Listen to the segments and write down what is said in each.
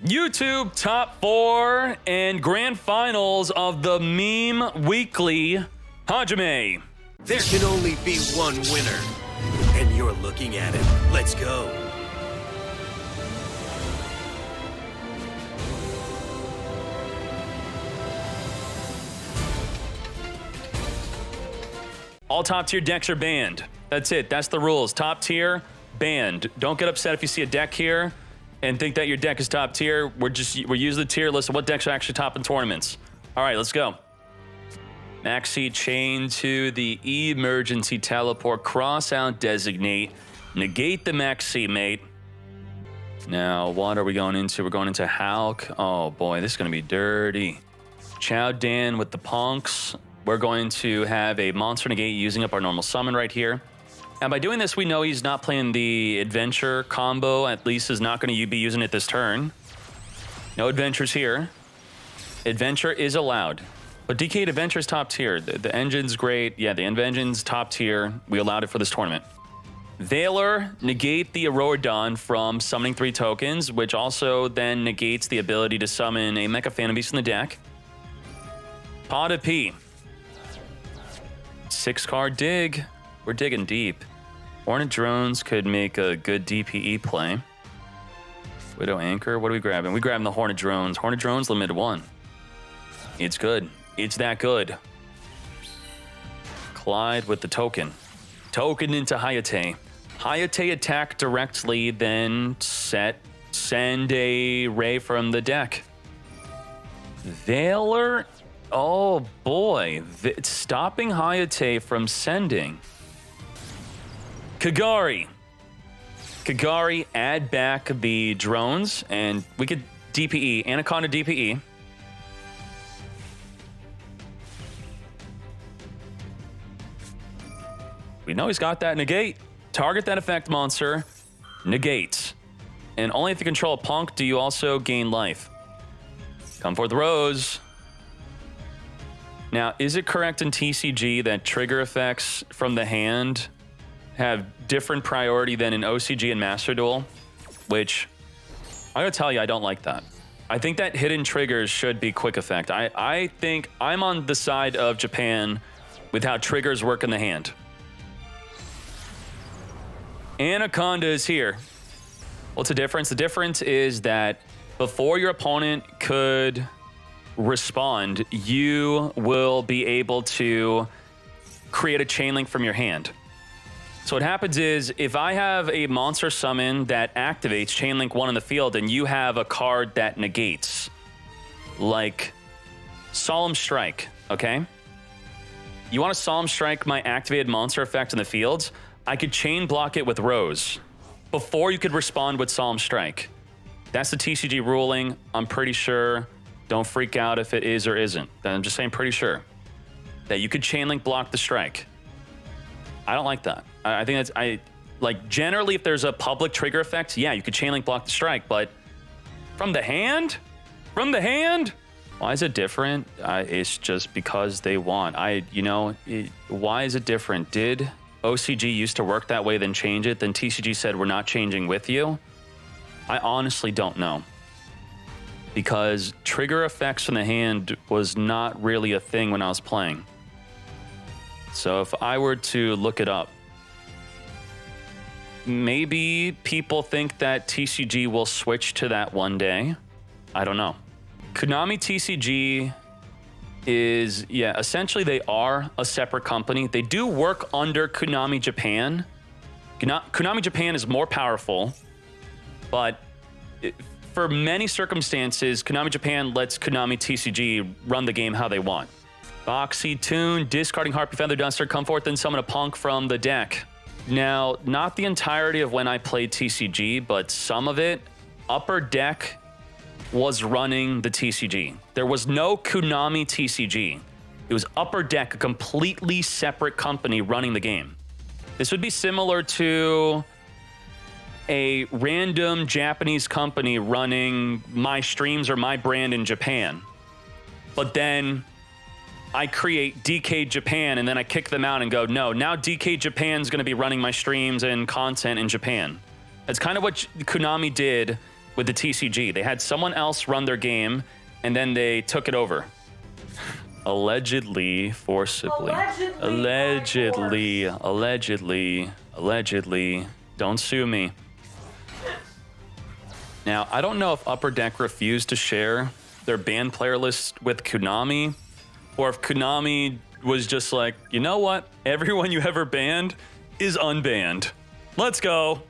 YouTube top 4 and grand finals of the Meme Weekly Hajime. There can only be one winner, and you're looking at it. Let's go. All top tier decks are banned. That's it. That's the rules. Top tier, banned. Don't get upset if you see a deck here and think that your deck is top tier. We're using the tier list of what decks are actually top in tournaments. All right, let's go. Maxi chain to the emergency teleport, cross out designate, negate the Maxi mate. Now, what are we going into? We're going into Hulk. Oh boy, this is going to be dirty. Chow Dan with the punks. We're going to have a monster negate using up our normal summon right here. And by doing this, we know he's not playing the adventure combo. At least is not going to be using it this turn. No adventures here. Adventure is allowed. But Dkayed Adventure is top tier. The engine's great. Yeah, the engine's top tier. We allowed it for this tournament. Valor, negate the Auroradon from summoning 3 tokens, which also then negates the ability to summon a Mecha Phantom Beast in the deck. Pada P. 6-card dig. We're digging deep. Hornet Drones could make a good DPE play. Widow Anchor, what are we grabbing? We grabbing the Hornet Drones. Hornet Drones, limited 1. It's good. It's that good. Clyde with the token. Token into Hayate. Hayate attack directly, then send a ray from the deck. Valor. Oh boy, stopping Hayate from sending. Kagari. Kagari, add back the drones, and we could DPE, Anaconda DPE. We know he's got that negate. Target that effect monster, negate. And only if you control a punk do you also gain life. Come forth Rose. Now, is it correct in TCG that trigger effects from the hand have different priority than in OCG and Master Duel? Which, I gotta tell you, I don't like that. I think that hidden triggers should be quick effect. I think I'm on the side of Japan with how triggers work in the hand. Anaconda is here. What's the difference? The difference is that before your opponent could respond, you will be able to create a chain link from your hand. So what happens is, if I have a monster summon that activates chain link 1 in the field and you have a card that negates, like Solemn Strike, okay? You want to Solemn Strike my activated monster effect in the field, I could chain block it with Rose before you could respond with Solemn Strike. That's the TCG ruling. I'm pretty sure. Don't freak out if it is or isn't. I'm just saying pretty sure that you could chain link block the strike. I don't like that. I think that's, like generally if there's a public trigger effect, yeah, you could chain link block the strike, but from the hand? From the hand? Why is it different? It's just because they want. Why is it different? Did OCG used to work that way, then change it? Then TCG said, we're not changing with you? I honestly don't know. Because trigger effects from the hand was not really a thing when I was playing. So if I were to look it up, maybe people think that TCG will switch to that one day. I don't know. Konami TCG is, yeah, essentially they are a separate company. They do work under Konami Japan. Konami Japan is more powerful, but for many circumstances, Konami Japan lets Konami TCG run the game how they want. Boxy Tune, discarding Harpy Feather Duster, come forth and summon a punk from the deck. Now, not the entirety of when I played TCG, but some of it, Upper Deck was running the TCG. There was no Konami TCG. It was Upper Deck, a completely separate company running the game. This would be similar to a random Japanese company running my streams or my brand in Japan. But then I create Dkayed Japan and then I kick them out and go, no, now Dkayed Japan's going to be running my streams and content in Japan. That's kind of what Konami did with the TCG. They had someone else run their game, and then they took it over. Allegedly, forcibly. Allegedly. Don't sue me. Now, I don't know if Upper Deck refused to share their banned player list with Konami, or if Konami was just like, you know what? Everyone you ever banned is unbanned. Let's go.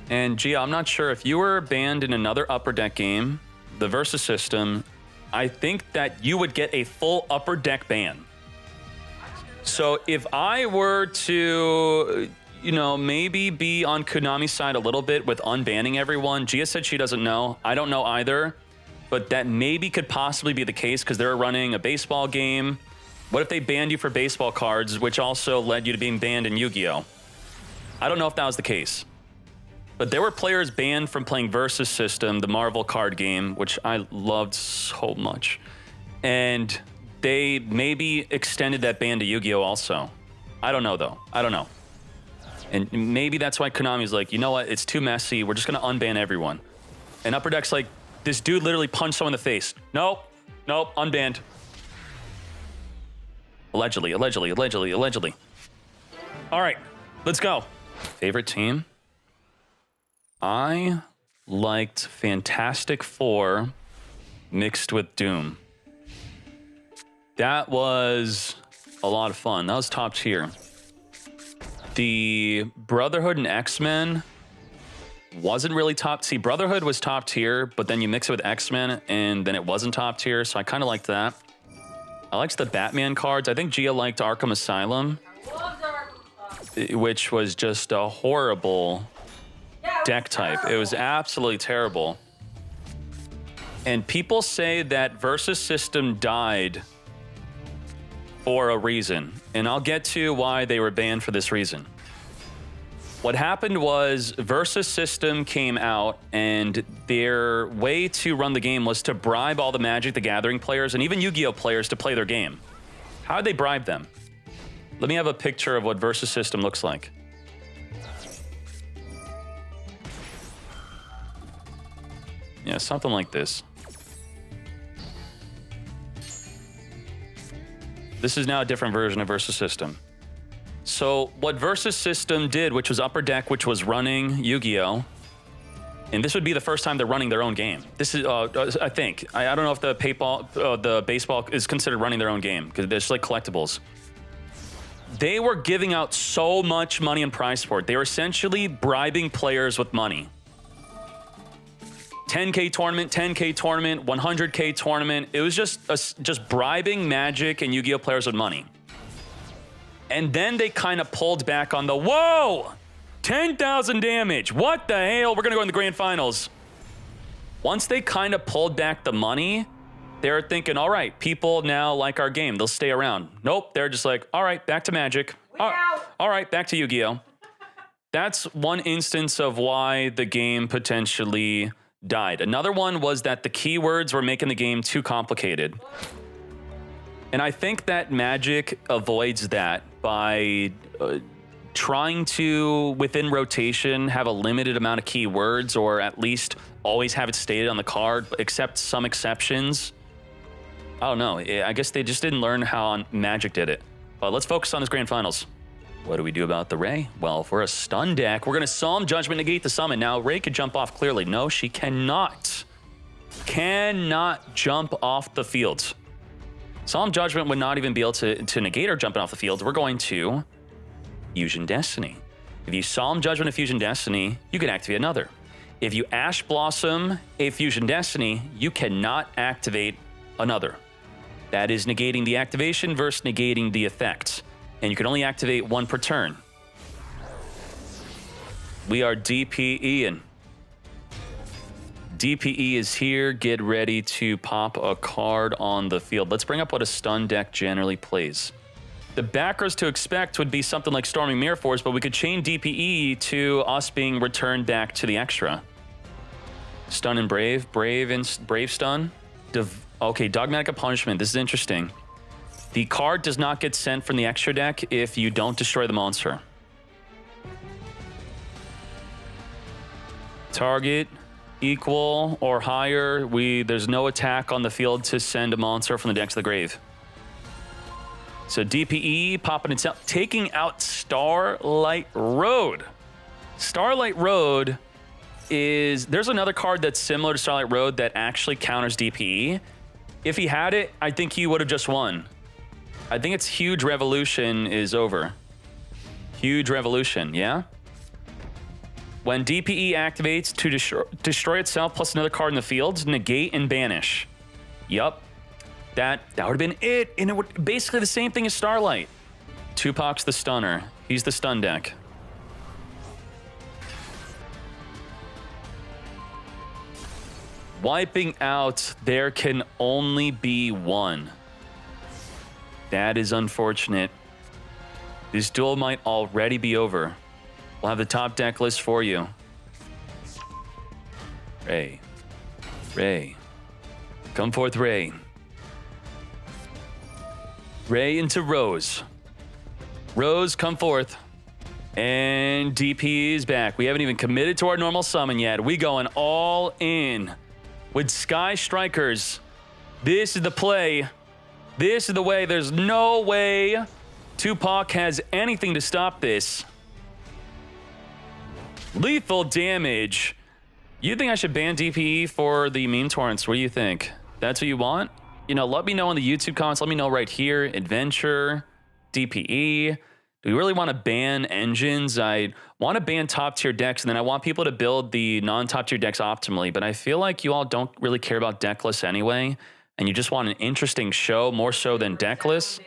And Gia, I'm not sure if you were banned in another Upper Deck game, the Versus system, I think that you would get a full Upper Deck ban. So if I were to, you know, maybe be on Konami's side a little bit with unbanning everyone, Gia said she doesn't know. I don't know either, but that maybe could possibly be the case because they're running a baseball game. What if they banned you for baseball cards, which also led you to being banned in Yu-Gi-Oh? I don't know if that was the case. But there were players banned from playing Versus System, the Marvel card game, which I loved so much. And they maybe extended that ban to Yu-Gi-Oh also. I don't know, though. I don't know. And maybe that's why Konami's like, you know what? It's too messy. We're just going to unban everyone. And Upper Deck's like, this dude literally punched someone in the face. Nope. Unbanned. Allegedly. All right, let's go. Favorite team? I liked Fantastic Four mixed with Doom. That was a lot of fun. That was top tier. The Brotherhood and X-Men wasn't really top. See, Brotherhood was top tier, but then you mix it with X-Men and then it wasn't top tier, so I kind of liked that. I liked the Batman cards. I think Gia liked Arkham Asylum, which was just a horrible deck type. It was absolutely terrible. And people say that Versus System died for a reason. And I'll get to why they were banned for this reason. What happened was Versus System came out and their way to run the game was to bribe all the Magic the Gathering players and even Yu-Gi-Oh players to play their game. How did they bribe them? Let me have a picture of what Versus System looks like. Yeah, something like this. This is now a different version of Versus System. So what Versus System did, which was Upper Deck, which was running Yu-Gi-Oh, and this would be the first time they're running their own game. This is, I think. I don't know if the baseball is considered running their own game because it's like collectibles. They were giving out so much money in prize support. They were essentially bribing players with money. 10K tournament, 10K tournament, 100K tournament. It was just bribing Magic and Yu-Gi-Oh players with money. And then they kind of pulled back on the, whoa, 10,000 damage. What the hell? We're going to go in the grand finals. Once they kind of pulled back the money, they were thinking, all right, people now like our game. They'll stay around. Nope. They're just like, all right, back to Magic. All right, back to Yu-Gi-Oh. That's one instance of why the game potentially died. Another one was that the keywords were making the game too complicated. And I think that Magic avoids that by trying to, within rotation, have a limited amount of keywords, or at least always have it stated on the card, except some exceptions. I don't know. I guess they just didn't learn how Magic did it. But let's focus on this grand finals. What do we do about the Ray? Well, if we're a stun deck, we're going to Solemn Judgment, negate the summon. Now, Ray could jump off clearly. No, she cannot. Cannot jump off the field. Solemn Judgment would not even be able to negate her jumping off the field. We're going to Fusion Destiny. If you Solemn Judgment a Fusion Destiny, you can activate another. If you Ash Blossom a Fusion Destiny, you cannot activate another. That is negating the activation versus negating the effect. And you can only activate one per turn. We are DPEing. DPE is here. Get ready to pop a card on the field. Let's bring up what a stun deck generally plays. The backers to expect would be something like Storming Mirror Force, but we could chain DPE to us being returned back to the extra. Stun and Brave. Brave stun. Okay, Dogmatic Punishment. This is interesting. The card does not get sent from the extra deck if you don't destroy the monster. Target equal or higher, there's no attack on the field to send a monster from the deck to the grave. So DPE popping itself, taking out Starlight Road. Starlight Road there's another card that's similar to Starlight Road that actually counters DPE. If he had it, I think he would have just won. I think it's Huge Revolution is over. Huge Revolution, yeah? When DPE activates to destroy itself plus another card in the field, negate and banish. Yup. That would have been it. And it would basically the same thing as Starlight. Tupac's the stunner. He's the stun deck. Wiping out, there can only be one. That is unfortunate. This duel might already be over. We'll have the top deck list for you. Ray. Ray. Come forth, Ray. Ray into Rose. Rose, come forth. And DP is back. We haven't even committed to our normal summon yet. We going all in with Sky Strikers. This is the play. This is the way. There's no way Tupac has anything to stop this. Lethal damage. You think I should ban DPE for the meme torrents? What do you think? That's what you want? You know, let me know in the YouTube comments. Let me know right here. Adventure, DPE. Do we really want to ban engines? I want to ban top tier decks, and then I want people to build the non-top tier decks optimally. But I feel like you all don't really care about deck lists anyway, and you just want an interesting show more so than deck lists.